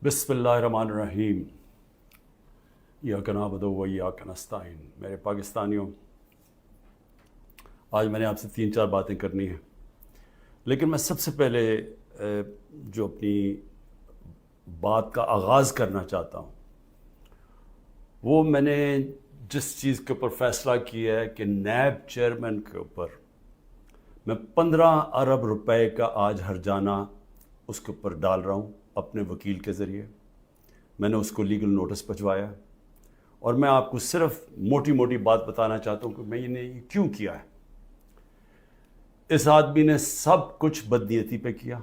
بسم اللہ الرحمن الرحیم ایاک نعبد و ایاک نستعین۔ میرے پاکستانیوں، آج میں نے آپ سے 3-4 باتیں کرنی ہیں، لیکن میں سب سے پہلے جو اپنی بات کا آغاز کرنا چاہتا ہوں وہ میں نے جس چیز کے اوپر فیصلہ کیا ہے کہ نیب چیئرمین کے اوپر میں 15 ارب روپے کا آج ہرجانہ اس کے اوپر ڈال رہا ہوں اپنے وکیل کے ذریعے۔ میں نے اس کو لیگل نوٹس بھجوایا اور میں آپ کو صرف موٹی موٹی بات بتانا چاہتا ہوں کہ میں نے یہ کیوں کیا ہے۔ اس آدمی نے سب کچھ بدنیتی پہ کیا۔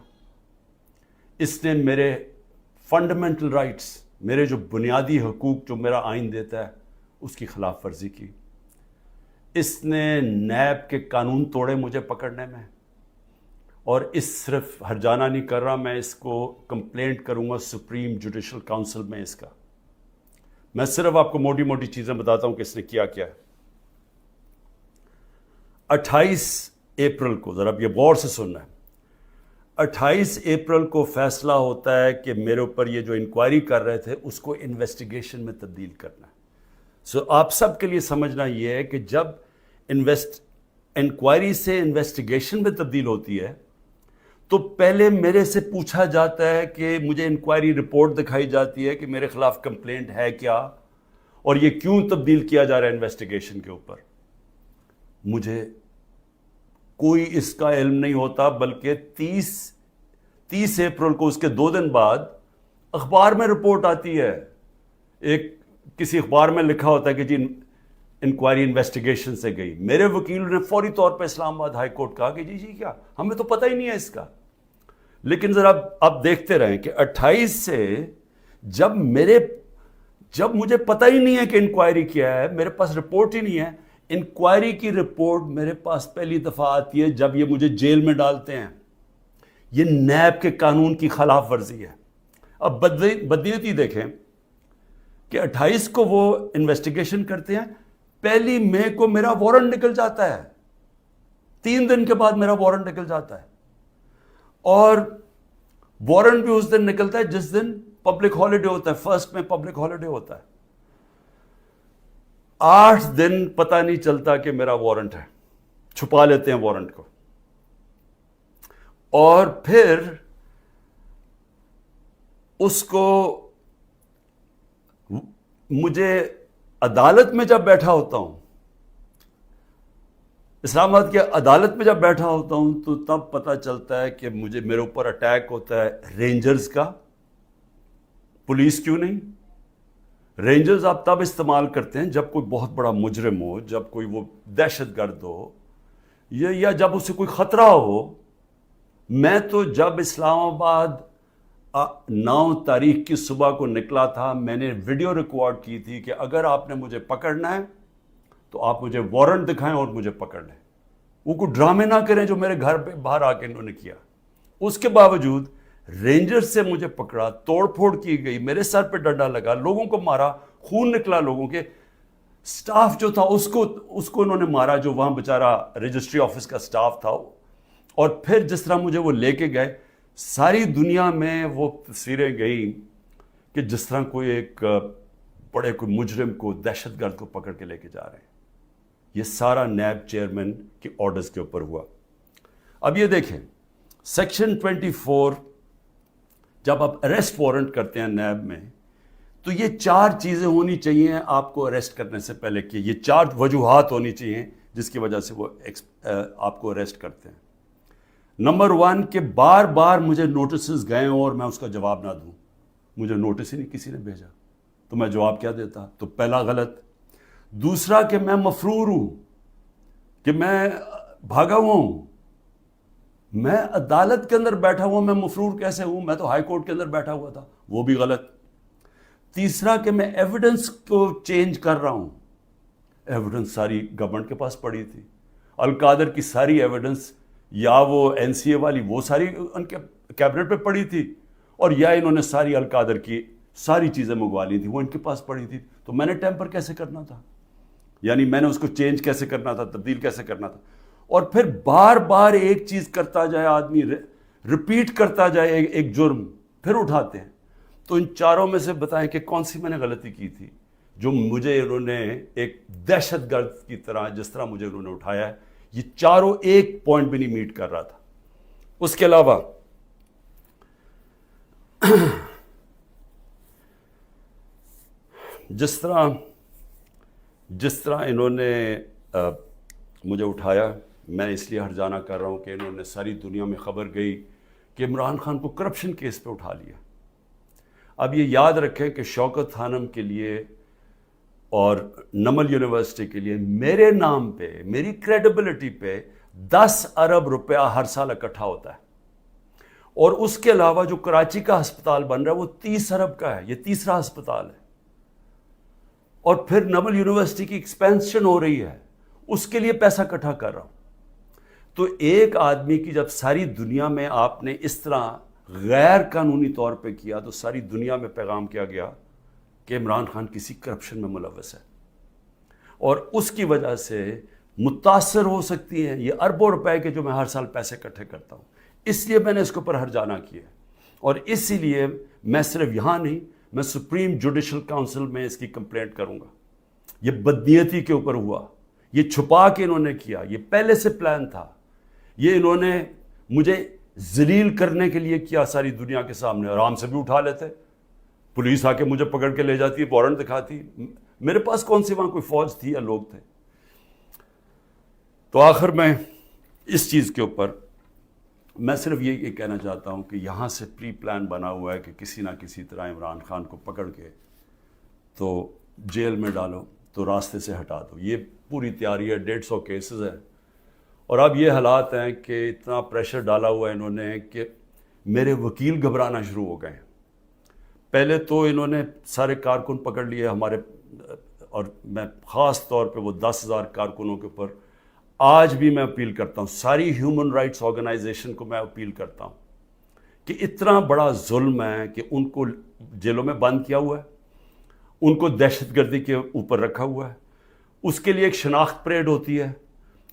اس نے میرے فنڈامنٹل رائٹس، میرے جو بنیادی حقوق جو میرا آئین دیتا ہے، اس کی خلاف ورزی کی۔ اس نے نیب کے قانون توڑے مجھے پکڑنے میں، اور اس صرف ہرجانہ نہیں کر رہا، میں اس کو کمپلینٹ کروں گا سپریم جوڈیشل کاؤنسل میں اس کا۔ میں صرف آپ کو موٹی موٹی چیزیں بتاتا ہوں کہ اس نے کیا کیا ہے۔ 28 اپریل کو، ذرا اب یہ غور سے سننا ہے، 28 اپریل کو فیصلہ ہوتا ہے کہ میرے اوپر یہ جو انکوائری کر رہے تھے اس کو انویسٹیگیشن میں تبدیل کرنا ہے۔ آپ سب کے لیے سمجھنا یہ ہے کہ جب انکوائری سے انویسٹیگیشن میں تبدیل ہوتی ہے تو پہلے میرے سے پوچھا جاتا ہے کہ مجھے انکوائری رپورٹ دکھائی جاتی ہے کہ میرے خلاف کمپلینٹ ہے کیا اور یہ کیوں تبدیل کیا جا رہا ہے انویسٹیگیشن کے اوپر۔ مجھے کوئی اس کا علم نہیں ہوتا، بلکہ 30 اپریل کو اس کے 2 دن بعد اخبار میں رپورٹ آتی ہے، کسی اخبار میں لکھا ہوتا ہے کہ جی انکوائری انویسٹیگیشن سے گئی۔ میرے وکیل نے فوری طور پہ اسلام آباد ہائی کورٹ کہا کہ جی کیا، ہمیں تو پتہ ہی نہیں ہے اس کا۔ لیکن ذرا آپ دیکھتے رہیں کہ 28 سے جب مجھے پتہ ہی نہیں ہے کہ انکوائری کیا ہے، میرے پاس رپورٹ ہی نہیں ہے، انکوائری کی رپورٹ میرے پاس پہلی دفعہ آتی ہے جب یہ مجھے جیل میں ڈالتے ہیں۔ یہ نیب کے قانون کی خلاف ورزی ہے۔ اب بدنیتی دیکھیں کہ 28 کو وہ انویسٹیگیشن کرتے ہیں، 1 مئی کو میرا وارنٹ نکل جاتا ہے، 3 دن کے بعد میرا وارنٹ نکل جاتا ہے، اور وارنٹ بھی اس دن نکلتا ہے جس دن پبلک ہالیڈے ہوتا ہے، 1 میں پبلک ہالیڈے ہوتا ہے۔ 8 دن پتہ نہیں چلتا کہ میرا وارنٹ ہے، چھپا لیتے ہیں وارنٹ کو، اور پھر اس کو مجھے عدالت میں جب بیٹھا ہوتا ہوں، اسلام آباد کی عدالت میں جب بیٹھا ہوتا ہوں تو تب پتہ چلتا ہے کہ میرے اوپر اٹیک ہوتا ہے رینجرز کا۔ پولیس کیوں نہیں؟ رینجرز آپ تب استعمال کرتے ہیں جب کوئی بہت بڑا مجرم ہو، جب کوئی وہ دہشت گرد ہو، یا جب اسے کوئی خطرہ ہو۔ میں تو جب اسلام آباد 9 تاریخ کی صبح کو نکلا تھا، میں نے ویڈیو ریکارڈ کی تھی کہ اگر آپ نے مجھے پکڑنا ہے تو آپ مجھے وارنٹ دکھائیں اور مجھے پکڑ لیں۔ وہ کوئی ڈرامے نہ کریں جو میرے گھر پہ باہر آ کے انہوں نے کیا۔ اس کے باوجود رینجر سے مجھے پکڑا، توڑ پھوڑ کی گئی، میرے سر پہ ڈنڈا لگا، لوگوں کو مارا، خون نکلا لوگوں کے۔ سٹاف جو تھا اس کو انہوں نے مارا، جو وہاں بیچارہ رجسٹری آفس کا سٹاف تھا۔ اور پھر جس طرح مجھے وہ لے کے گئے، ساری دنیا میں وہ تصویریں گئیں کہ جس طرح کوئی کوئی مجرم کو، دہشت گرد کو پکڑ کے لے کے جا رہے ہیں۔ یہ سارا نیب چیئرمین کے آرڈرز کے اوپر ہوا۔ اب یہ دیکھیں، سیکشن 24 جب آپ اریسٹ وارنٹ کرتے ہیں نیب میں، تو یہ 4 چیزیں ہونی چاہیے آپ کو اریسٹ کرنے سے پہلے، کہ یہ 4 وجوہات ہونی چاہیے جس کی وجہ سے وہ آپ کو اریسٹ کرتے ہیں۔ نمبر 1 کہ بار بار مجھے نوٹسز گئے اور میں اس کا جواب نہ دوں۔ مجھے نوٹس ہی نہیں کسی نے بھیجا تو میں جواب کیا دیتا؟ تو پہلا غلط۔ دوسرا کہ میں مفرور ہوں، کہ میں بھاگا ہوا ہوں۔ میں عدالت کے اندر بیٹھا ہوا، میں مفرور کیسے ہوں؟ میں تو ہائی کورٹ کے اندر بیٹھا ہوا تھا، وہ بھی غلط۔ تیسرا کہ میں ایویڈنس کو چینج کر رہا ہوں۔ ایویڈنس ساری گورنمنٹ کے پاس پڑی تھی، القادر کی ساری ایویڈنس، یا وہ این سی اے والی، وہ ساری ان کے کیبنٹ پہ پڑی تھی، اور یا انہوں نے ساری القادر کی ساری چیزیں منگوا لی تھی، وہ ان کے پاس پڑی تھی۔ تو میں نے ٹیمپر کیسے کرنا تھا؟ یعنی میں نے اس کو چینج کیسے کرنا تھا، تبدیل کیسے کرنا تھا؟ اور پھر بار بار ایک چیز کرتا جائے آدمی، ریپیٹ کرتا جائے ایک جرم، پھر اٹھاتے ہیں۔ تو ان چاروں میں سے بتائیں کہ کون سی میں نے غلطی کی تھی جو مجھے انہوں نے ایک دہشت گرد کی طرح جس طرح مجھے انہوں نے اٹھایا ہے. یہ چاروں ایک پوائنٹ بھی نہیں میٹ کر رہا تھا. اس کے علاوہ جس طرح انہوں نے مجھے اٹھایا، میں اس لیے ہرجانہ کر رہا ہوں کہ انہوں نے ساری دنیا میں خبر گئی کہ عمران خان کو کرپشن کیس پہ اٹھا لیا. اب یہ یاد رکھیں کہ شوکت خانم کے لیے اور نمل یونیورسٹی کے لیے میرے نام پہ، میری کریڈیبلٹی پہ 10 ارب روپیہ ہر سال اکٹھا ہوتا ہے. اور اس کے علاوہ جو کراچی کا ہسپتال بن رہا ہے وہ 30 ارب کا ہے. یہ تیسرا ہسپتال ہے. اور پھر نمل یونیورسٹی کی ایکسپینشن ہو رہی ہے، اس کے لیے پیسہ اکٹھا کر رہا ہوں. تو ایک آدمی کی جب ساری دنیا میں آپ نے اس طرح غیر قانونی طور پہ کیا تو ساری دنیا میں پیغام کیا گیا کہ عمران خان کسی کرپشن میں ملوث ہے، اور اس کی وجہ سے متاثر ہو سکتی ہیں یہ اربوں روپے کے جو میں ہر سال پیسے اکٹھے کرتا ہوں. اس لیے میں نے اس کے اوپر ہرجانہ کیا، اور اسی لیے میں صرف یہاں نہیں، میں سپریم جوڈیشل کاؤنسل میں اس کی کمپلینٹ کروں گا. یہ بدنیتی کے اوپر ہوا، یہ چھپا کے انہوں نے کیا، یہ پہلے سے پلان تھا. یہ انہوں نے مجھے ذلیل کرنے کے لیے کیا ساری دنیا کے سامنے. آرام سے بھی اٹھا لیتے، پولیس آ کے مجھے پکڑ کے لے جاتی، وارنٹ دکھاتی. میرے پاس کون سی وہاں کوئی فوج تھی یا لوگ تھے؟ تو آخر میں اس چیز کے اوپر میں صرف یہ کہنا چاہتا ہوں کہ یہاں سے پری پلان بنا ہوا ہے کہ کسی نہ کسی طرح عمران خان کو پکڑ کے تو جیل میں ڈالو، تو راستے سے ہٹا دو. یہ پوری تیاری ہے. 150 کیسز ہیں، اور اب یہ حالات ہیں کہ اتنا پریشر ڈالا ہوا ہے انہوں نے کہ میرے وکیل گھبرانا شروع ہو گئے ہیں. پہلے تو انہوں نے سارے کارکن پکڑ لیے ہمارے، اور میں خاص طور پہ وہ 10,000 کارکنوں کے اوپر آج بھی میں اپیل کرتا ہوں، ساری ہیومن رائٹس آرگنائزیشن کو میں اپیل کرتا ہوں کہ اتنا بڑا ظلم ہے کہ ان کو جیلوں میں بند کیا ہوا ہے، ان کو دہشت گردی کے اوپر رکھا ہوا ہے. اس کے لیے ایک شناخت پریڈ ہوتی ہے،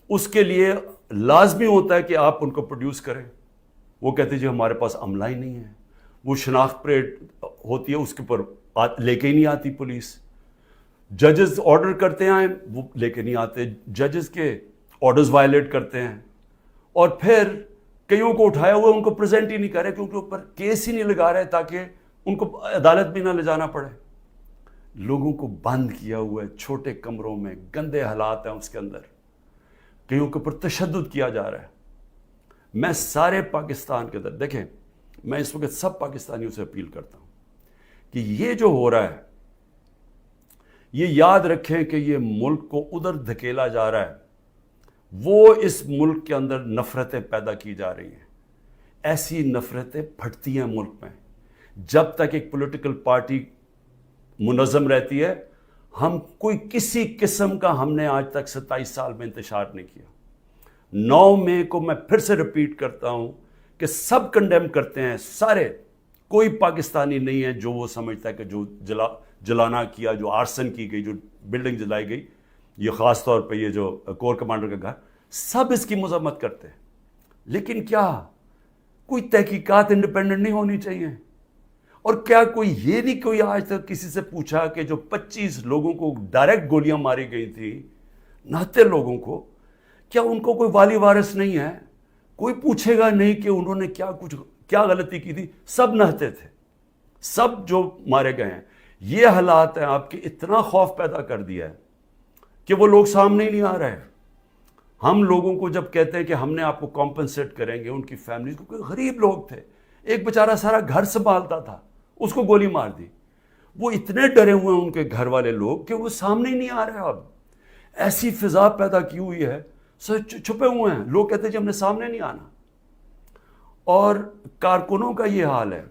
اس کے لیے لازمی ہوتا ہے کہ آپ ان کو پروڈیوس کریں. وہ کہتے ہیں جی ہمارے پاس عملہ ہی نہیں ہے. وہ شناخت پریڈ ہوتی ہے، اس کے اوپر لے کے ہی نہیں آتی پولیس. ججز آرڈر کرتے ہیں وہ لے کے نہیں آتے، ججز کے آرڈرز وائلیٹ کرتے ہیں، اور پھر کئیوں کو اٹھایا ہوا ان کو پریزنٹ ہی نہیں کر رہے کیونکہ اوپر کیس ہی نہیں لگا رہے تاکہ ان کو عدالت بھی نہ لے جانا پڑے. لوگوں کو بند کیا ہوا ہے چھوٹے کمروں میں، گندے حالات ہیں اس کے اندر، کئیوں کے اوپر تشدد کیا جا رہا ہے. میں سارے پاکستان کے اندر دیکھیں، میں اس وقت سب پاکستانیوں سے اپیل کرتا ہوں کہ یہ جو ہو رہا ہے یہ یاد رکھیں کہ یہ ملک کو ادھر دھکیلا جا رہا ہے. وہ اس ملک کے اندر نفرتیں پیدا کی جا رہی ہیں. ایسی نفرتیں پھٹتی ہیں ملک میں جب تک ایک پولیٹیکل پارٹی منظم رہتی ہے. ہم کوئی کسی قسم کا ہم نے آج تک 27 سال میں انتشار نہیں کیا. 9 مئی کو میں پھر سے ریپیٹ کرتا ہوں کہ سب کنڈیم کرتے ہیں سارے. کوئی پاکستانی نہیں ہے جو وہ سمجھتا ہے کہ جو جلانا کیا، جو آرسن کی گئی، جو بلڈنگ جلائی گئی، یہ خاص طور پہ یہ جو کور کمانڈر کا گھر، سب اس کی مذمت کرتے ہیں. لیکن کیا کوئی تحقیقات انڈیپینڈنٹ نہیں ہونی چاہیے؟ اور کیا کوئی یہ نہیں کوئی آج تک کسی سے پوچھا کہ جو 25 لوگوں کو ڈائریکٹ گولیاں ماری گئی تھی، نہتے لوگوں کو، کیا ان کو کوئی والی وارث نہیں ہے؟ کوئی پوچھے گا نہیں کہ انہوں نے کیا غلطی کی تھی؟ سب نہتے تھے، سب جو مارے گئے ہیں. یہ حالات ہیں آپ کے اتنا خوف پیدا کر دیا ہے کہ وہ لوگ سامنے ہی نہیں آ رہے. ہم لوگوں کو جب کہتے ہیں کہ ہم نے آپ کو کمپنسیٹ کریں گے، ان کی فیملیز کو، کوئی غریب لوگ تھے، ایک بیچارہ سارا گھر سنبھالتا تھا، اس کو گولی مار دی. وہ اتنے ڈرے ہوئے ہیں ان کے گھر والے لوگ کہ وہ سامنے ہی نہیں آ رہے. اب ایسی فضا پیدا کی ہوئی ہے، سب چھپے ہوئے ہیں. لوگ کہتے ہیں کہ ہم نے سامنے نہیں آنا. اور کارکنوں کا یہ حال ہے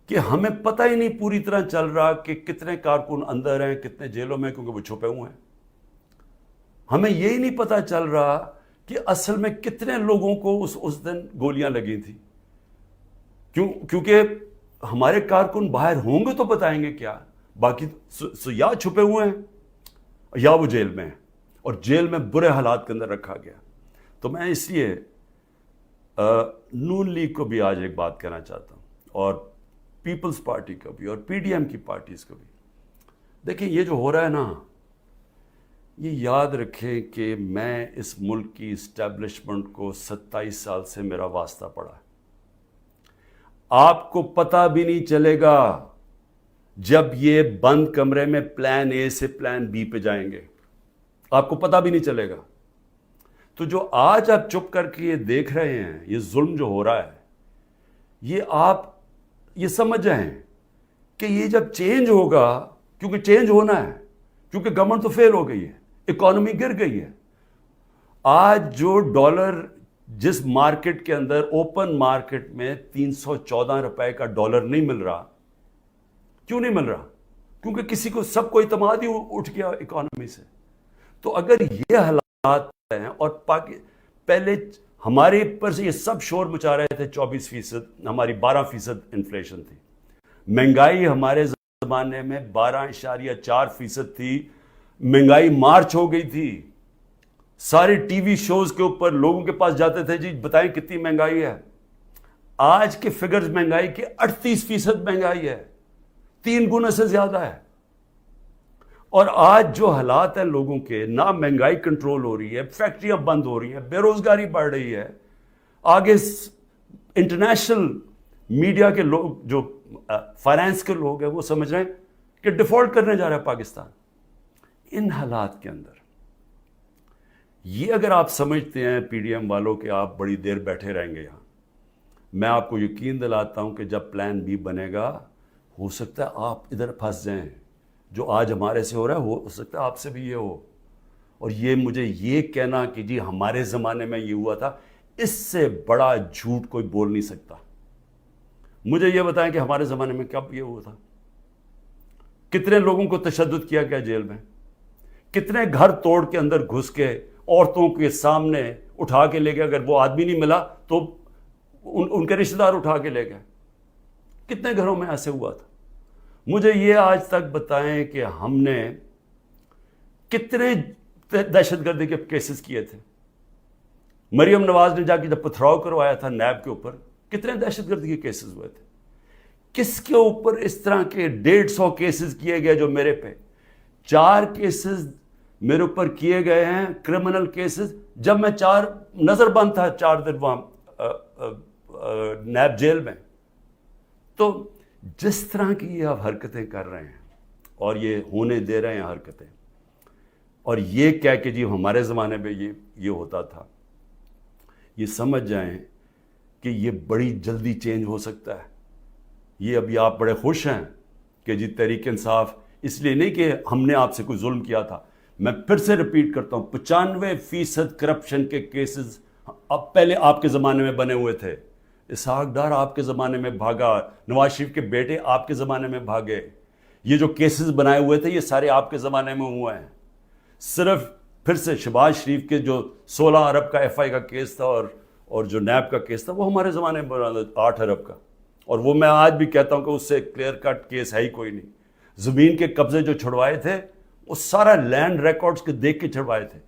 کہ ہمیں پتہ ہی نہیں پوری طرح چل رہا کہ کتنے کارکن اندر ہیں، کتنے جیلوں میں، کیونکہ وہ چھپے ہوئے ہیں. ہمیں یہی نہیں پتہ چل رہا کہ اصل میں کتنے لوگوں کو اس دن گولیاں لگی تھی. کیونکہ ہمارے کارکن باہر ہوں گے تو بتائیں گے کیا. باقی یا چھپے ہوئے ہیں یا وہ جیل میں ہیں، اور جیل میں برے حالات کے اندر رکھا گیا. تو میں اس لیے نون لیگ کو بھی آج ایک بات کہنا چاہتا ہوں، اور پیپلز پارٹی کا بھی اور پی ڈی ایم کی پارٹیز کا بھی. دیکھیں یہ جو ہو رہا ہے نا, یہ یاد رکھیں کہ میں اس ملک کی اسٹیبلشمنٹ کو 27 سال سے میرا واسطہ پڑا ہے. آپ کو پتہ بھی نہیں چلے گا جب یہ بند کمرے میں پلان اے سے پلان بی پہ جائیں گے, آپ کو پتہ بھی نہیں چلے گا. تو جو آج آپ چپ کر کے یہ دیکھ رہے ہیں, یہ ظلم جو ہو رہا ہے, یہ آپ یہ سمجھ جائیں کہ یہ جب چینج ہوگا, کیونکہ چینج ہونا ہے, کیونکہ گورنمنٹ تو فیل ہو گئی ہے, اکانومی گر گئی ہے. آج جو ڈالر جس مارکیٹ کے اندر اوپن مارکیٹ میں 314 روپے کا ڈالر نہیں مل رہا, کیوں نہیں مل رہا؟ کیونکہ کسی کو سب کو اعتماد ہی اٹھ گیا اکانومی سے. تو اگر یہ حالات ہیں, اور پہلے ہمارے پر سے یہ سب شور مچا رہے تھے 24%, ہماری 12% انفلیشن تھی. مہنگائی ہمارے زمانے میں 12.4% تھی. مہنگائی مارچ ہو گئی تھی. سارے ٹی وی شوز کے اوپر لوگوں کے پاس جاتے تھے, جی بتائیں کتنی مہنگائی ہے. آج کے فگرز مہنگائی کے 38% مہنگائی ہے, 3 گنا سے زیادہ ہے. اور آج جو حالات ہیں لوگوں کے, نہ مہنگائی کنٹرول ہو رہی ہے, فیکٹریاں بند ہو رہی ہیں, بے روزگاری بڑھ رہی ہے. آگے انٹرنیشنل میڈیا کے لوگ, جو فائنانس کے لوگ ہیں, وہ سمجھ رہے ہیں کہ ڈیفالٹ کرنے جا رہا ہے پاکستان. ان حالات کے اندر یہ اگر آپ سمجھتے ہیں پی ڈی ایم والوں کہ آپ بڑی دیر بیٹھے رہیں گے یہاں, میں آپ کو یقین دلاتا ہوں کہ جب پلان بی بنے گا, ہو سکتا ہے آپ ادھر پھنس جائیں. جو آج ہمارے سے ہو رہا ہے ہو سکتا ہے آپ سے بھی یہ ہو. اور یہ مجھے یہ کہنا کہ جی ہمارے زمانے میں یہ ہوا تھا, اس سے بڑا جھوٹ کوئی بول نہیں سکتا. مجھے یہ بتائیں کہ ہمارے زمانے میں کب یہ ہوا تھا؟ کتنے لوگوں کو تشدد کیا گیا جیل میں, کتنے گھر توڑ کے اندر گھس کے عورتوں کے سامنے اٹھا کے لے گئے, اگر وہ آدمی نہیں ملا تو ان کے رشتہ دار اٹھا کے لے گئے. کتنے گھروں میں ایسے ہوا تھا؟ مجھے یہ آج تک بتائیں کہ ہم نے کتنے دہشت گردی کے کیسز کیے تھے. مریم نواز نے جا کے جب پتھراؤ کروایا تھا نیب کے اوپر, کتنے دہشت گردی کے کیسز ہوئے تھے. کس کے اوپر اس طرح کے 150 کیسز کیے گئے جو میرے پہ 4 کیسز میرے اوپر کیے گئے ہیں, کرمنل کیسز, جب میں نظر بند تھا 4 دن وہاں نیب جیل میں. تو جس طرح کی یہ آپ حرکتیں کر رہے ہیں اور یہ ہونے دے رہے ہیں حرکتیں, اور یہ کہہ کہ جی ہمارے زمانے میں یہ ہوتا تھا, یہ سمجھ جائیں کہ یہ بڑی جلدی چینج ہو سکتا ہے. یہ ابھی آپ بڑے خوش ہیں کہ جی تحریک انصاف, اس لیے نہیں کہ ہم نے آپ سے کوئی ظلم کیا تھا. میں پھر سے ریپیٹ کرتا ہوں, 95% کرپشن کے کیسز اب پہلے آپ کے زمانے میں بنے ہوئے تھے. اسحاق ڈار آپ کے زمانے میں بھاگا, نواز شریف کے بیٹے آپ کے زمانے میں بھاگے. یہ جو کیسز بنائے ہوئے تھے یہ سارے آپ کے زمانے میں ہوئے ہیں. صرف پھر سے شہباز شریف کے جو 16 ارب کا ایف آئی کا کیس تھا اور جو نیب کا کیس تھا, وہ ہمارے زمانے میں 8 ارب کا, اور وہ میں آج بھی کہتا ہوں کہ اس سے کلیئر کٹ کیس ہے ہی کوئی نہیں. زمین کے قبضے جو چھڑوائے تھے وہ سارا لینڈ ریکارڈز کے دیکھ کے چھڑوائے تھے.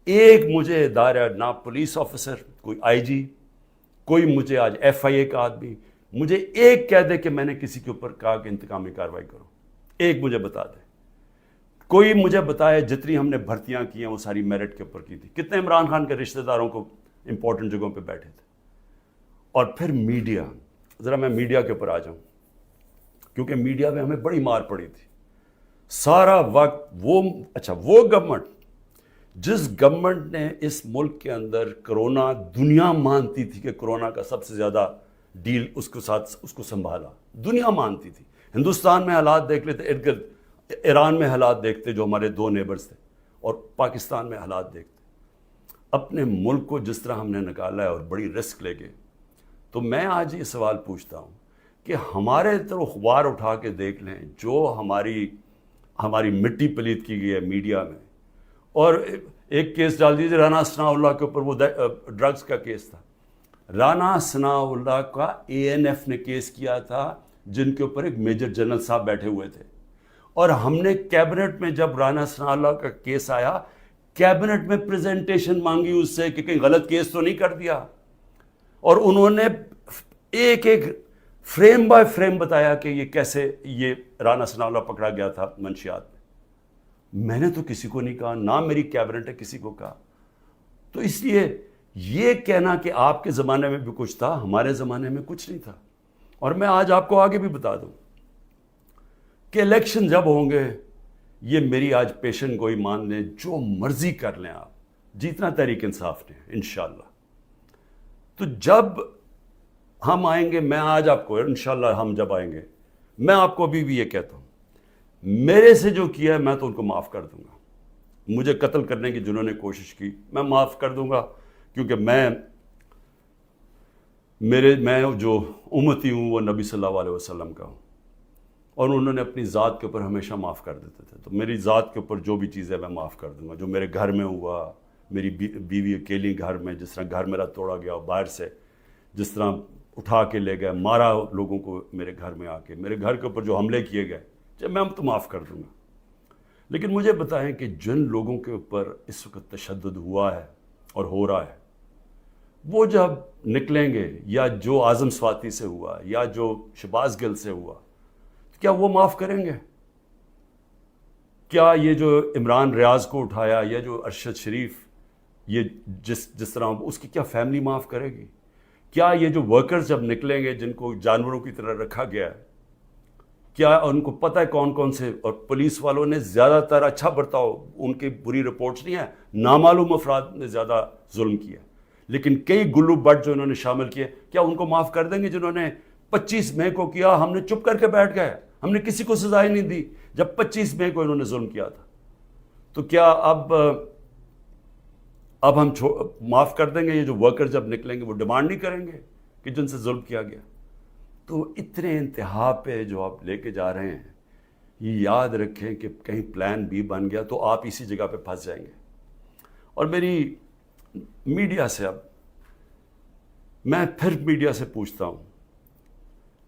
ایک مجھے ادارہ, نہ پولیس آفیسر, کوئی آئی جی, کوئی مجھے آج ایف آئی اے کا آدمی مجھے ایک کہہ دے کہ میں نے کسی کے اوپر کہا کہ انتقامی کارروائی کرو, ایک مجھے بتا دے. کوئی مجھے بتائے جتنی ہم نے بھرتیاں کی ہیں وہ ساری میرٹ کے اوپر کی تھی. کتنے عمران خان کے رشتہ داروں کو امپورٹنٹ جگہوں پہ بیٹھے تھے. اور پھر میڈیا, ذرا میں میڈیا کے اوپر آ جاؤں, کیونکہ میڈیا میں ہمیں بڑی مار پڑی تھی سارا وقت. وہ گورنمنٹ, جس گورنمنٹ نے اس ملک کے اندر کرونا, دنیا مانتی تھی کہ کرونا کا سب سے زیادہ ڈیل اس کو سنبھالا, دنیا مانتی تھی. ہندوستان میں حالات دیکھ لیتے, ارد گرد ایران میں حالات دیکھتے جو ہمارے 2 نیبرز تھے, اور پاکستان میں حالات دیکھتے. اپنے ملک کو جس طرح ہم نے نکالا ہے اور بڑی رسک لے گئے. تو میں آج یہ سوال پوچھتا ہوں کہ ہمارے طرف اخبار اٹھا کے دیکھ لیں, جو ہماری مٹی پلیت کی گئی ہے میڈیا میں. اور ایک کیس ڈال دیجیے رانا ثناء اللہ کے اوپر, وہ ڈرگز کا کیس تھا. رانا ثناء اللہ کا اے این ایف نے کیس کیا تھا, جن کے اوپر ایک میجر جنرل صاحب بیٹھے ہوئے تھے. اور ہم نے کیبنٹ میں جب رانا ثناء اللہ کا کیس آیا, کیبنٹ میں پریزنٹیشن مانگی اس سے کہ کہیں غلط کیس تو نہیں کر دیا. اور انہوں نے ایک فریم بائی فریم بتایا کہ یہ کیسے یہ رانا ثناء اللہ پکڑا گیا تھا منشیات میں نے تو کسی کو نہیں کہا، نہ میری کیبنٹ ہے کسی کو کہا. تو اس لیے یہ کہنا کہ آپ کے زمانے میں بھی کچھ تھا، ہمارے زمانے میں کچھ نہیں تھا. اور میں آج آپ کو آگے بھی بتا دوں کہ الیکشن جب ہوں گے، یہ میری آج پیشن گوئی مان لیں، جو مرضی کر لیں آپ، جیتنا تحریک انصاف نے انشاءاللہ. تو جب ہم آئیں گے، میں آج آپ کو انشاءاللہ ہم جب آئیں گے، میں آپ کو ابھی بھی یہ کہتا ہوں، میرے سے جو کیا ہے میں تو ان کو معاف کر دوں گا. مجھے قتل کرنے کی جنہوں نے کوشش کی میں معاف کر دوں گا، کیونکہ میں جو امتی ہوں وہ نبی صلی اللہ علیہ وسلم کا ہوں، اور انہوں نے اپنی ذات کے اوپر ہمیشہ معاف کر دیتے تھے. تو میری ذات کے اوپر جو بھی چیزیں میں معاف کر دوں گا. جو میرے گھر میں ہوا، میری بیوی اکیلی گھر میں، جس طرح گھر میرا توڑا گیا باہر سے، جس طرح اٹھا کے لے گئے، مارا لوگوں کو میرے گھر میں آ کے، میرے گھر کے اوپر جو حملے کیے گئے، جب میں تو معاف کر دوں گا. لیکن مجھے بتائیں کہ جن لوگوں کے اوپر اس وقت تشدد ہوا ہے اور ہو رہا ہے، وہ جب نکلیں گے، یا جو اعظم سواتی سے ہوا، یا جو شہباز گل سے ہوا، کیا وہ معاف کریں گے؟ کیا یہ جو عمران ریاض کو اٹھایا، یا جو ارشد شریف، یہ جس طرح اس کی کیا فیملی معاف کرے گی؟ کیا یہ جو ورکرز جب نکلیں گے جن کو جانوروں کی طرح رکھا گیا ہے، کیا ان کو پتہ ہے کون کون سے؟ اور پولیس والوں نے زیادہ تر اچھا برتاؤ، ان کی بری رپورٹس نہیں ہیں، نامعلوم افراد نے زیادہ ظلم کیا، لیکن کئی گلو بٹ جو انہوں نے شامل کیے، کیا ان کو معاف کر دیں گے؟ جنہوں نے 25 مئی کو کیا، ہم نے چپ کر کے بیٹھ گئے، ہم نے کسی کو سزا ہی نہیں دی جب 25 مئی کو انہوں نے ظلم کیا تھا. تو کیا اب ہم معاف کر دیں گے؟ یہ جو ورکر جب نکلیں گے وہ ڈیمانڈ نہیں کریں گے کہ جن سے ظلم کیا گیا؟ تو اتنے انتہا پہ جو آپ لے کے جا رہے ہیں، یہ یاد رکھیں کہ کہیں پلان بی بن گیا تو آپ اسی جگہ پہ پھنس جائیں گے. اور میری میڈیا سے، اب میں پھر میڈیا سے پوچھتا ہوں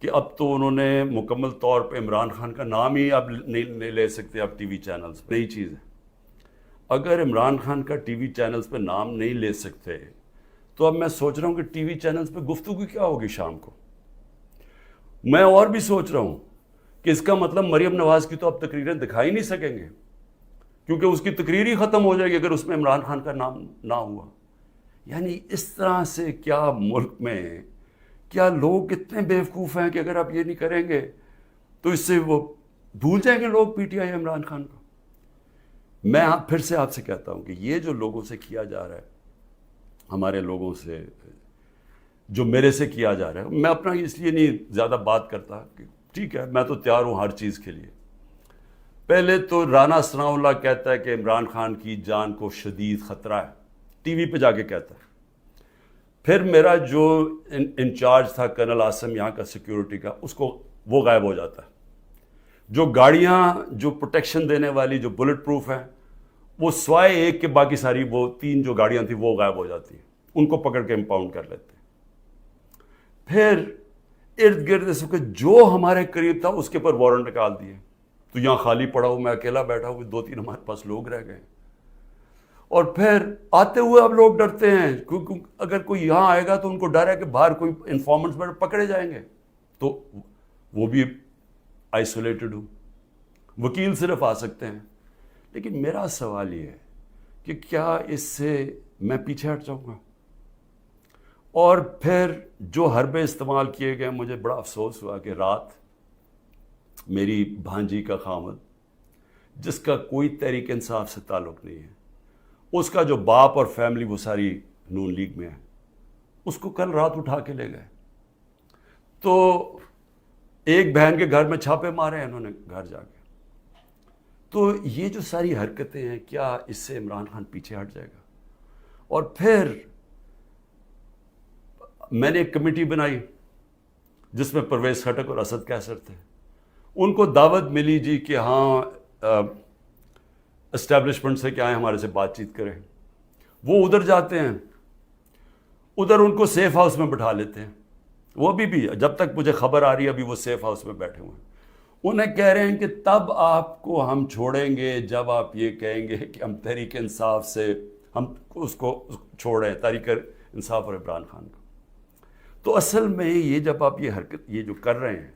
کہ اب تو انہوں نے مکمل طور پہ عمران خان کا نام ہی اب نہیں لے سکتے اب ٹی وی چینلز پہ. نئی چیز ہے، اگر عمران خان کا ٹی وی چینلز پہ نام نہیں لے سکتے تو اب میں سوچ رہا ہوں کہ ٹی وی چینلز پہ گفتگو کیا ہوگی شام کو. میں اور بھی سوچ رہا ہوں کہ اس کا مطلب مریم نواز کی تو اب تقریریں دکھائی نہیں سکیں گے، کیونکہ اس کی تقریر ہی ختم ہو جائے گی اگر اس میں عمران خان کا نام نہ ہوا. یعنی اس طرح سے کیا ملک میں کیا لوگ اتنے بیوقوف ہیں کہ اگر آپ یہ نہیں کریں گے تو اس سے وہ بھول جائیں گے لوگ P T I Imran Khan کو. میں پھر سے آپ سے کہتا ہوں کہ یہ جو لوگوں سے کیا جا رہا ہے، ہمارے لوگوں سے جو میرے سے کیا جا رہا ہے، میں اپنا اس لیے نہیں زیادہ بات کرتا کہ ٹھیک ہے میں تو تیار ہوں ہر چیز کے لیے. پہلے تو رانا ثناء اللہ کہتا ہے کہ عمران خان کی جان کو شدید خطرہ ہے، ٹی وی پہ جا کے کہتا ہے. پھر میرا جو انچارج تھا کرنل عاصم یہاں کا سیکیورٹی کا، اس کو وہ غائب ہو جاتا ہے. جو گاڑیاں جو پروٹیکشن دینے والی جو بلٹ پروف ہیں، وہ سوائے ایک کے باقی ساری وہ 3 جو گاڑیاں تھیں وہ غائب ہو جاتی ہیں، ان کو پکڑ کے امپاؤنڈ کر لیتے ہیں. پھر ارد گرد اس وقت جو ہمارے قریب تھا اس کے پر وارنٹ نکال دیے. تو یہاں خالی پڑا ہوں، میں اکیلا بیٹھا ہوں، 2-3 ہمارے پاس لوگ رہ گئے. اور پھر آتے ہوئے اب لوگ ڈرتے ہیں کیونکہ اگر کوئی یہاں آئے گا تو ان کو ڈر ہے کہ باہر کوئی انفارمنٹس پکڑے جائیں گے، تو وہ بھی آئسولیٹڈ ہوں، وکیل صرف آ سکتے ہیں. لیکن میرا سوال یہ ہے کہ کیا اس سے میں پیچھے ہٹ جاؤں گا؟ اور پھر جو حربے استعمال کیے گئے، مجھے بڑا افسوس ہوا کہ رات میری بھانجی کا خامد، جس کا کوئی تحریک انصاف سے تعلق نہیں ہے، اس کا جو باپ اور فیملی وہ ساری نون لیگ میں ہے، اس کو کل رات اٹھا کے لے گئے. تو ایک بہن کے گھر میں چھاپے مارے ہیں انہوں نے گھر جا کے. تو یہ جو ساری حرکتیں ہیں، کیا اس سے عمران خان پیچھے ہٹ جائے گا؟ اور پھر میں نے ایک کمیٹی بنائی جس میں پرویز خٹک اور اسد کیسر تھے. ان کو دعوت ملی جی کہ ہاں اسٹیبلشمنٹ سے کیا ہے ہمارے سے بات چیت کریں. وہ ادھر جاتے ہیں، ادھر ان کو سیف ہاؤس میں بٹھا لیتے ہیں. وہ بھی جب تک مجھے خبر آ رہی ہے ابھی وہ سیف ہاؤس میں بیٹھے ہوئے ہیں. انہیں کہہ رہے ہیں کہ تب آپ کو ہم چھوڑیں گے جب آپ یہ کہیں گے کہ ہم تحریک انصاف سے ہم اس کو چھوڑیں، تحریک انصاف اور عمران خان کو. تو اصل میں یہ جب آپ یہ حرکت یہ جو کر رہے ہیں،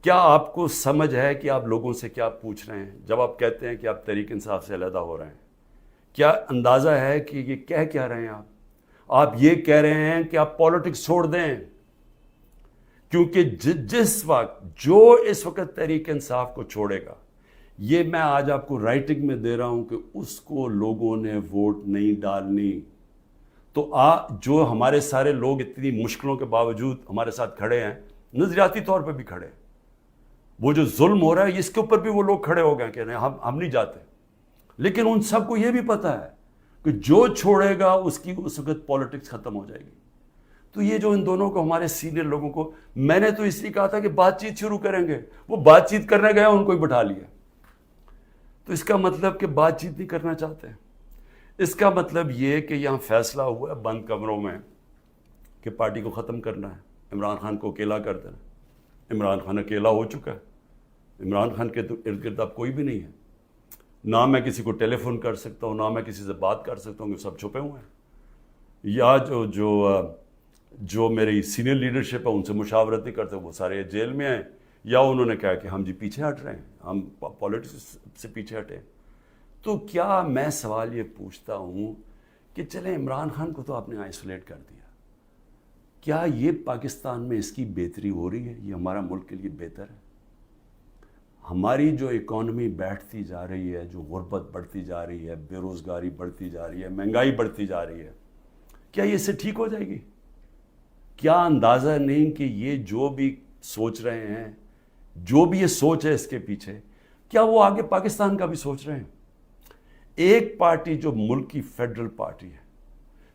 کیا آپ کو سمجھ ہے کہ آپ لوگوں سے کیا پوچھ رہے ہیں؟ جب آپ کہتے ہیں کہ آپ تحریک انصاف سے علیحدہ ہو رہے ہیں، کیا اندازہ ہے کہ یہ کہہ کیا رہے ہیں آپ یہ کہہ رہے ہیں کہ آپ پالیٹکس چھوڑ دیں، کیونکہ جس وقت جو اس وقت تحریک انصاف کو چھوڑے گا، یہ میں آج آپ کو رائٹنگ میں دے رہا ہوں کہ اس کو لوگوں نے ووٹ نہیں ڈالنی. تو جو ہمارے سارے لوگ اتنی مشکلوں کے باوجود ہمارے ساتھ کھڑے ہیں، نظریاتی طور پہ بھی کھڑے ہیں، وہ جو ظلم ہو رہا ہے اس کے اوپر بھی وہ لوگ کھڑے ہو گئے کہ ہم نہیں جاتے. لیکن ان سب کو یہ بھی پتہ ہے کہ جو چھوڑے گا اس کی اس وقت پالیٹکس ختم ہو جائے گی. تو یہ جو ان دونوں کو، ہمارے سینئر لوگوں کو، میں نے تو اس لیے کہا تھا کہ بات چیت شروع کریں گے، وہ بات چیت کرنے گئے ان کو ہی بٹھا لیا. تو اس کا مطلب کہ بات چیت نہیں کرنا چاہتے. اس کا مطلب یہ کہ یہاں فیصلہ ہوا ہے بند کمروں میں کہ پارٹی کو ختم کرنا ہے، عمران خان کو اکیلا کر دینا. عمران خان اکیلا ہو چکا ہے، عمران خان کے تو ارد گرد اب کوئی بھی نہیں ہے. نہ میں کسی کو ٹیلی فون کر سکتا ہوں، نہ میں کسی سے بات کر سکتا ہوں، کہ سب چھپے ہوئے ہیں. یا جو میری سینئر لیڈرشپ ہے ان سے مشاورت نہیں کرتے، وہ سارے جیل میں ہیں، یا انہوں نے کہا کہ ہم جی پیچھے ہٹ رہے ہیں، ہم پالیٹکس سے پیچھے ہٹیں. تو کیا میں سوال یہ پوچھتا ہوں کہ چلیں عمران خان کو تو آپ نے آئسولیٹ کر دیا، کیا یہ پاکستان میں اس کی بہتری ہو رہی ہے؟ یہ ہمارا ملک کے لیے بہتر ہے؟ ہماری جو اکانومی بیٹھتی جا رہی ہے، جو غربت بڑھتی جا رہی ہے، بے روزگاری بڑھتی جا رہی ہے، مہنگائی بڑھتی جا رہی ہے، کیا یہ اس سے ٹھیک ہو جائے گی؟ کیا اندازہ نہیں کہ یہ جو بھی سوچ رہے ہیں، جو بھی یہ سوچ ہے اس کے پیچھے، کیا وہ آگے پاکستان کا بھی سوچ رہے ہیں؟ ایک پارٹی جو ملک کی فیڈرل پارٹی ہے،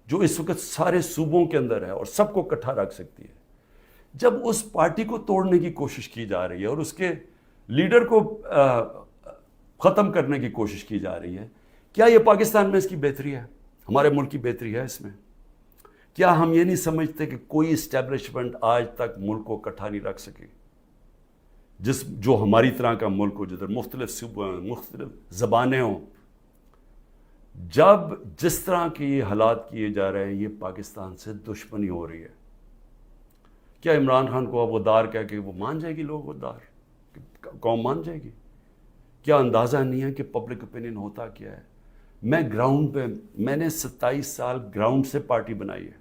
جو اس وقت سارے صوبوں کے اندر ہے اور سب کو اکٹھا رکھ سکتی ہے، جب اس پارٹی کو توڑنے کی کوشش کی جا رہی ہے اور اس کے لیڈر کو ختم کرنے کی کوشش کی جا رہی ہے، کیا یہ پاکستان میں اس کی بہتری ہے؟ ہمارے ملک کی بہتری ہے اس میں؟ کیا ہم یہ نہیں سمجھتے کہ کوئی اسٹیبلشمنٹ آج تک ملک کو اکٹھا نہیں رکھ سکی؟ جو ہماری طرح کا ملک ہو، جدھر مختلف صوبے ہوں، مختلف زبانیں ہوں، جب جس طرح کے یہ حالات کیے جا رہے ہیں، یہ پاکستان سے دشمنی ہو رہی ہے. کیا عمران خان کو اب غدار کہہ کے وہ مان جائے گی؟ لوگ غدار قوم مان جائے گی؟ کیا اندازہ نہیں ہے کہ پبلک اوپینین ہوتا کیا ہے؟ میں گراؤنڈ پہ، میں نے 27 سال گراؤنڈ سے پارٹی بنائی ہے.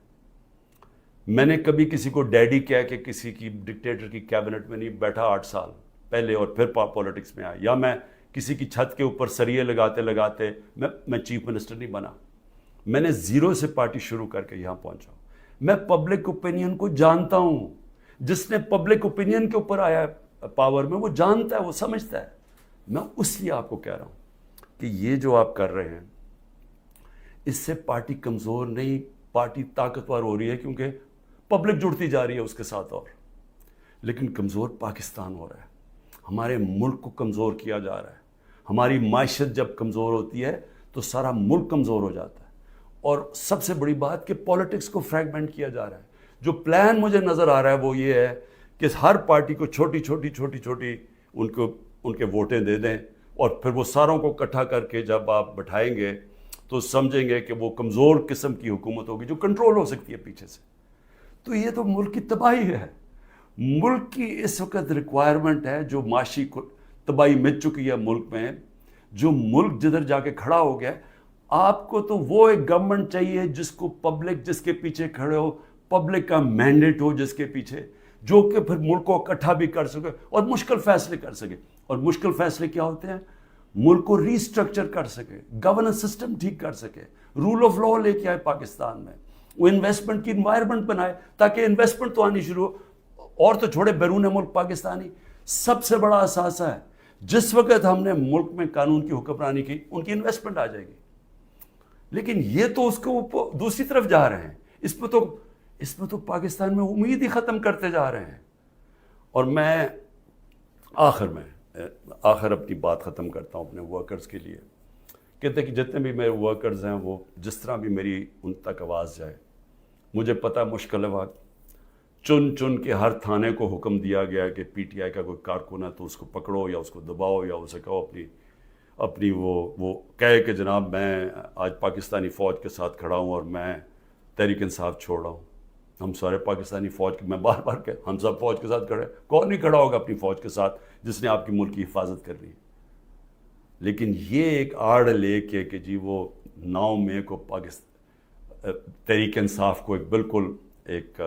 میں نے کبھی کسی کو ڈیڈی کہہ کے کسی کی ڈکٹیٹر کی کیبنٹ میں نہیں بیٹھا 8 سال پہلے اور پھر پالیٹکس میں آیا، یا میں کسی کی چھت کے اوپر سریے لگاتے لگاتے میں چیف منسٹر نہیں بنا. میں نے زیرو سے پارٹی شروع کر کے یہاں پہنچا ہوں. میں پبلک اوپینین کو جانتا ہوں. جس نے پبلک اوپینین کے اوپر آیا پاور میں، وہ جانتا ہے، وہ سمجھتا ہے. میں اس لیے آپ کو کہہ رہا ہوں کہ یہ جو آپ کر رہے ہیں، اس سے پارٹی کمزور نہیں، پارٹی طاقتور ہو رہی ہے، کیونکہ پبلک جڑتی جا رہی ہے اس کے ساتھ. اور لیکن کمزور پاکستان ہو رہا ہے، ہمارے ملک کو کمزور کیا جا رہا ہے. ہماری معیشت جب کمزور ہوتی ہے تو سارا ملک کمزور ہو جاتا ہے. اور سب سے بڑی بات کہ پالیٹکس کو فریگمنٹ کیا جا رہا ہے. جو پلان مجھے نظر آ رہا ہے وہ یہ ہے کہ ہر پارٹی کو چھوٹی چھوٹی ان کے ووٹیں دے دیں، اور پھر وہ ساروں کو اکٹھا کر کے جب آپ بٹھائیں گے تو سمجھیں گے کہ وہ کمزور قسم کی حکومت ہوگی جو کنٹرول ہو سکتی ہے پیچھے سے. تو یہ تو ملک کی تباہی ہے. ملک کی اس وقت ریکوائرمنٹ ہے، جو معاشی تباہی مچ چکی ہے ملک میں، جو ملک جدھر جا کے کھڑا ہو گیا. آپ کو تو وہ ایک گورنمنٹ چاہیے جس کو پبلک، جس کے پیچھے کھڑے ہو، پبلک کا مینڈیٹ ہو جس کے پیچھے، جو کہ پھر ملک کو اکٹھا بھی کر سکے اور مشکل فیصلے کر سکے. اور مشکل فیصلے کیا ہوتے ہیں؟ ملک کو ری اسٹرکچر کر سکے، گورننس سسٹم ٹھیک کر سکے، رول آف لا لے کے آئے پاکستان میں، وہ انویسٹمنٹ کی انوائرمنٹ بنائے تاکہ انویسٹمنٹ تو آنی شروع ہو. اور تو چھوڑے بیرون ملک پاکستانی سب سے بڑا اثاثہ ہے. جس وقت ہم نے ملک میں قانون کی حکمرانی کی، ان کی انویسٹمنٹ آ جائے گی. لیکن یہ تو اس کو دوسری طرف جا رہے ہیں. اس میں تو پاکستان میں امید ہی ختم کرتے جا رہے ہیں. اور میں آخر اپنی بات ختم کرتا ہوں اپنے ورکرز کے لیے. کہتے ہیں کہ جتنے بھی میرے ورکرز ہیں، وہ جس طرح بھی میری ان تک آواز جائے. مجھے پتہ مشکل ہے وقت، چن کے ہر تھانے کو حکم دیا گیا کہ پی ٹی آئی کا کوئی کارکن ہے تو اس کو پکڑو یا اس کو دباؤ یا اسے کہو اپنی وہ کہے کہ جناب میں آج پاکستانی فوج کے ساتھ کھڑا ہوں اور میں تحریک انصاف چھوڑ رہا ہوں. ہم سارے پاکستانی فوج کے، میں بار بار کہ ہم سب فوج کے ساتھ کھڑے، کون نہیں کھڑا ہوگا اپنی فوج کے ساتھ جس نے آپ کی ملک کی حفاظت کرنی ہے؟ لیکن یہ ایک آڑ لے کے کہ جی وہ 9 مئی کو پاکستان تحریک انصاف کو ایک بالکل ایک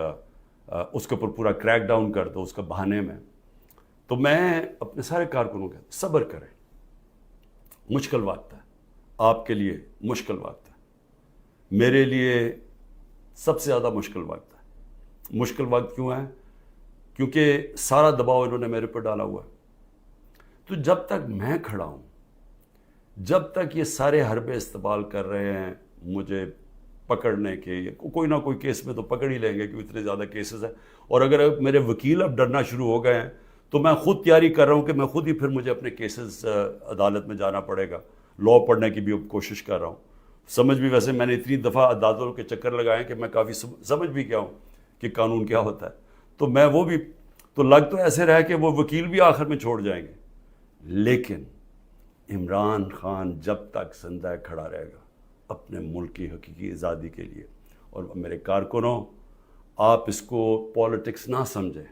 اس کے اوپر پورا کریک ڈاؤن کر دو اس کا بہانے میں، تو میں اپنے سارے کارکنوں کے صبر کریں، مشکل وقت ہے، آپ کے لیے مشکل وقت ہے، میرے لیے سب سے زیادہ مشکل وقت ہے۔ مشکل وقت کیوں ہے؟ کیونکہ سارا دباؤ انہوں نے میرے پر ڈالا ہوا ہے۔ تو جب تک میں کھڑا ہوں، جب تک یہ سارے حربے استعمال کر رہے ہیں مجھے پکڑنے کے، کوئی نہ کوئی کیس میں تو پکڑ ہی لیں گے کیونکہ اتنے زیادہ کیسز ہیں، اور اگر میرے وکیل اب ڈرنا شروع ہو گئے ہیں تو میں خود تیاری کر رہا ہوں کہ میں خود ہی پھر مجھے اپنے کیسز عدالت میں جانا پڑے گا، لا پڑھنے کی بھی اب کوشش کر رہا ہوں۔ سمجھ بھی، ویسے میں نے اتنی دفعہ عدالتوں کے چکر لگائے ہیں کہ میں کافی سمجھ بھی گیا ہوں کہ قانون کیا ہوتا ہے، تو میں وہ بھی تو لگ تو ایسے رہا کہ وہ وکیل بھی آخر میں چھوڑ جائیں گے، لیکن عمران خان جب تک زندہ کھڑا رہے گا اپنے ملک کی حقیقی آزادی کے لیے۔ اور میرے کارکنوں، آپ اس کو پالیٹکس نہ سمجھیں،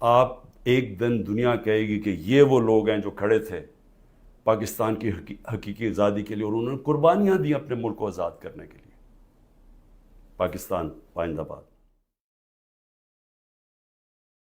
آپ ایک دن دنیا کہے گی کہ یہ وہ لوگ ہیں جو کھڑے تھے پاکستان کی حقیقی آزادی کے لیے اور انہوں نے قربانیاں دی اپنے ملک کو آزاد کرنے کے لیے۔ پاکستان پائندہ باد۔